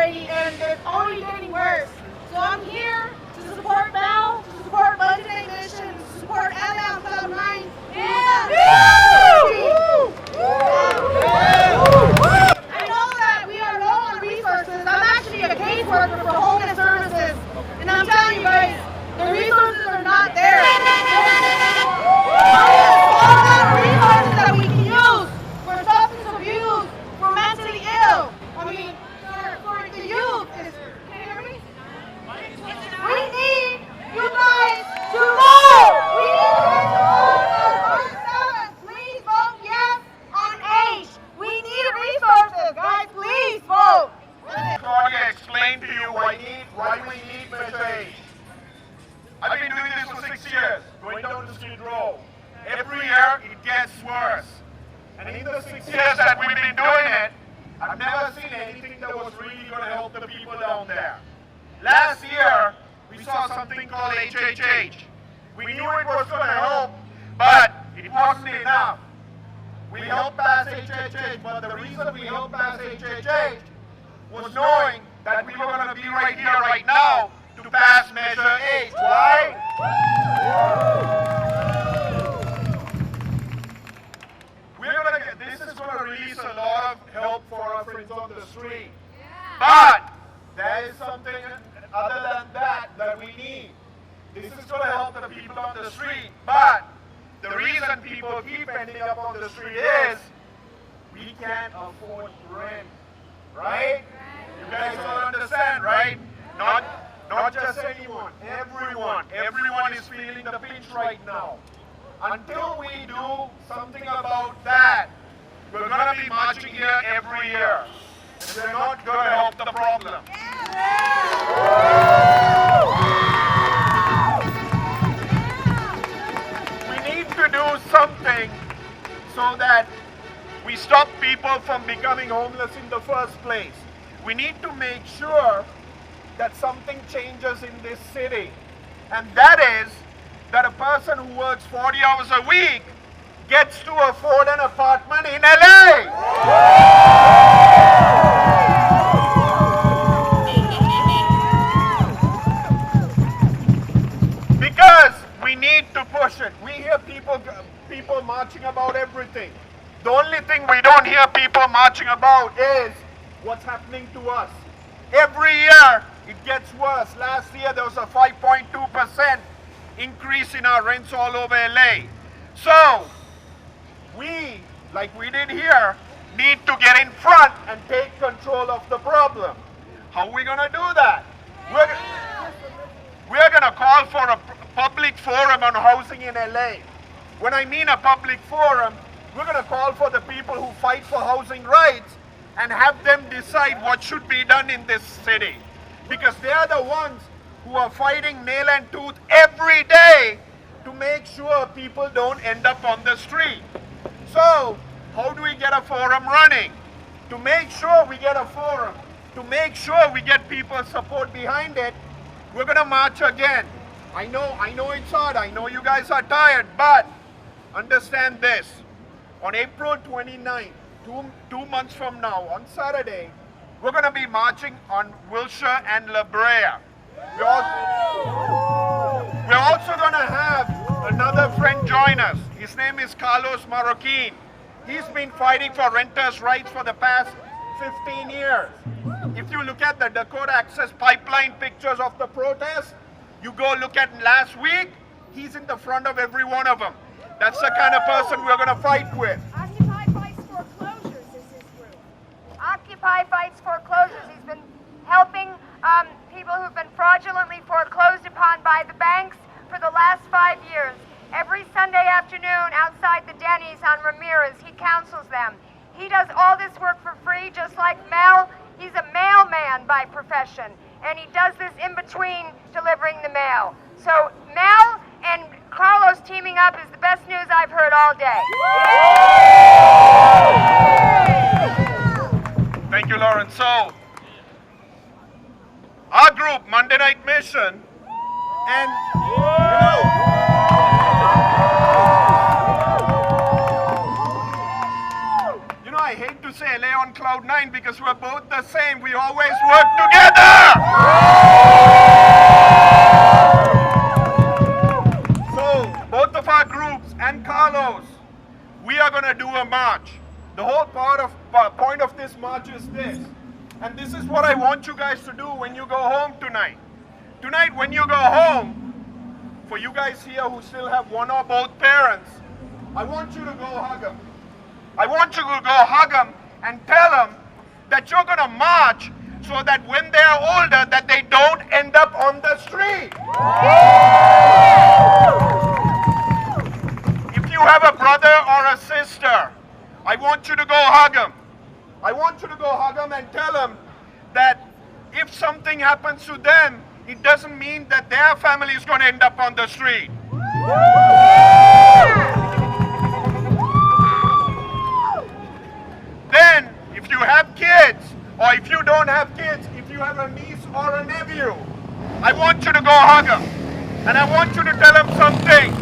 already, and it's only getting worse. So I'm here to support Bell, to support budget admission, to support LA on Cloud 9. I know that we are low on resources. I'm actually a caseworker for homeless services, and I'm telling you guys, the resources are not there. There's all amount of resources that we can use for substance abuse, for mentally ill. I mean, for the youth. Can you hear me? We need you guys to vote. We need you guys to vote on March 7th. Please vote yes on H. We need resources, guys. Please vote. Claudia explained to you why we need Measure H. I've been doing this for 6 years, going down the Skid Row. Every year it gets worse. And in the 6 years that we've been doing it, I've never seen anything that was really going to help the people down there. Last year, we saw something called HHH. We knew it was going to help, but it wasn't enough. We helped pass HHH, but the reason we helped pass HHH was knowing that we were going to be right here, right now, to pass Measure H. Why? This is going to release a lot of help for our friends on the street. But there is something other than that we need. This is going to help the people on the street, but the reason people keep ending up on the street is we can't afford rent, right? You guys all understand, right? Not just anyone, everyone is feeling the pinch right now. Until we do something about that, we're going to be marching here every year. And we're not going to help the problem. We need to do something so that we stop people from becoming homeless in the first place. We need to make sure that something changes in this city. And that is that a person who works 40 hours a week gets to afford an apartment in LA. Because we need to push it. We hear people marching about everything. The only thing we don't hear people marching about is what's happening to us. Every year it gets worse. Last year there was a 5.2% increase in our rents all over LA. So we, like we did here, need to get in front and take control of the problem. How are we going to do that? We're going to call for a public forum on housing in LA. When I mean a public forum, we're going to call for the people who fight for housing rights and have them decide what should be done in this city. Because they are the ones who are fighting nail and tooth every day to make sure people don't end up on the street. So, how do we get a forum running? To make sure we get a forum, to make sure we get people's support behind it, we're going to march again. I know it's hard, I know you guys are tired, but understand this. On April 29th, two months from now, on Saturday, we're going to be marching on Wilshire and La Brea. We're also going to have another friend join us. His name is Carlos Marroquin. He's been fighting for renters' rights for the past 15 years. If you look at the Dakota Access Pipeline pictures of the protest, you go look at last week, he's in the front of every one of them. That's the kind of person we're going to fight with. Occupy Fights Foreclosures is his group. Occupy Fights Foreclosures. He's been helping people who've been fraudulently foreclosed upon by the banks for the last 5 years. Every Sunday afternoon outside the Denny's on Ramirez, he counsels them. He does all this work for free, just like Mel. He's a mailman by profession, and he does this in between delivering the mail. So Mel and Carlos teaming up is the best news I've heard all day. Thank you, Lauren. So, our group, Monday Night Mission, and I hate to say LA on cloud 9 because we're both the same. We always work together. So both of our groups and Carlos, we are going to do a march. The whole point of this march is this. And this is what I want you guys to do when you go home tonight. Tonight when you go home, for you guys here who still have one or both parents, I want you to go hug them. I want you to go hug them and tell them that you're going to march so that when they're older, that they don't end up on the street. If you have a brother or a sister, I want you to go hug them. I want you to go hug them and tell them that if something happens to them, it doesn't mean that their family is going to end up on the street. Then, if you have kids, or if you don't have kids, if you have a niece or a nephew, I want you to go hug them. And I want you to tell them something.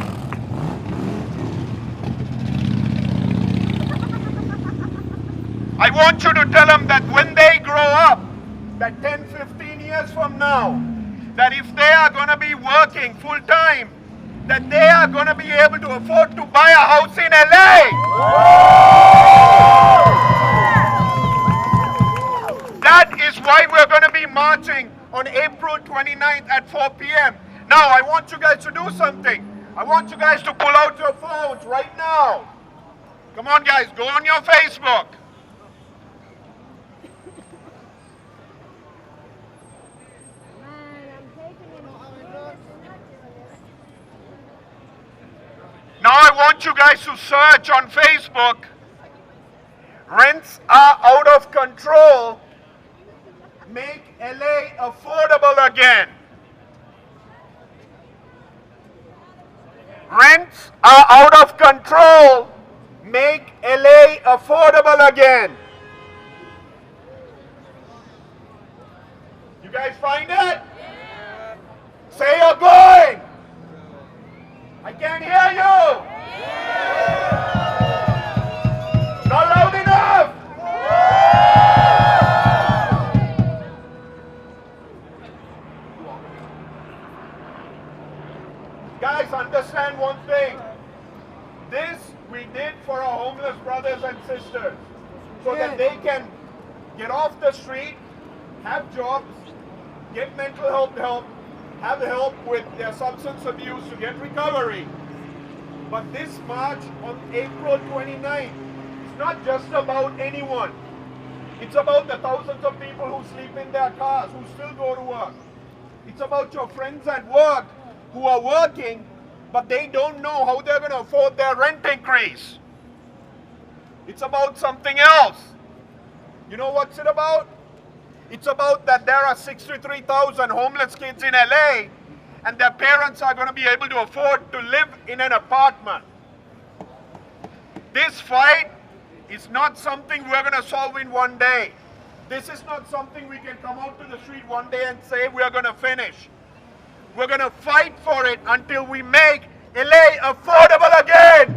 I want you to tell them that when they grow up, that 10, 15 years from now, that if they are going to be working full time, that they are going to be able to afford to buy a house in LA. That is why we're going to be marching on April 29th at 4 p.m. Now, I want you guys to do something. I want you guys to pull out your phones right now. Come on, guys, go on your Facebook. Now I want you guys to search on Facebook, rents are out of control, make LA affordable again. Rents are out of control, make LA affordable again. You guys find it? Yeah. Say you're going. I can't hear you! Not loud enough! Guys, understand one thing. This we did for our homeless brothers and sisters so that they can get off the street, have jobs, get mental health help, have help with their substance abuse to get recovery. But this march on April 29th is not just about anyone. It's about the thousands of people who sleep in their cars, who still go to work. It's about your friends at work who are working, but they don't know how they're going to afford their rent increase. It's about something else. You know what's it about? It's about that there are 63,000 homeless kids in LA and their parents are going to be able to afford to live in an apartment. This fight is not something we're going to solve in one day. This is not something we can come out to the street one day and say we're going to finish. We're going to fight for it until we make LA affordable again.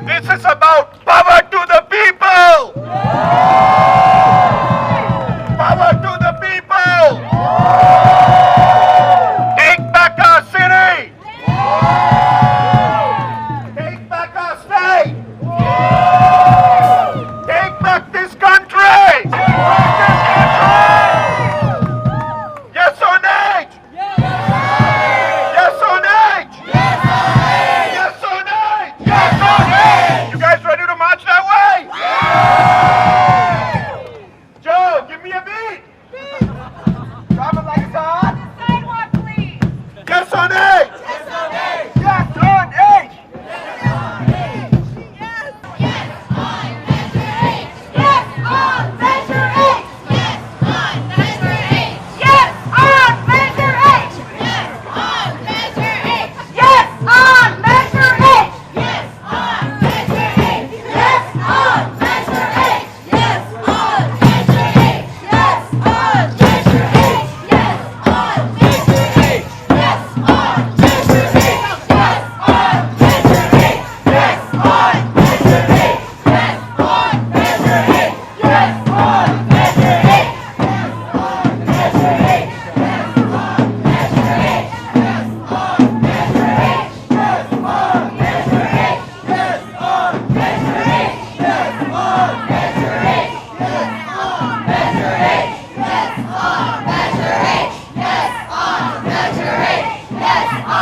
This is about power to the people! Power to the people! Take back our city! Take back our state! Take back this country! Yes or no? Yes or no?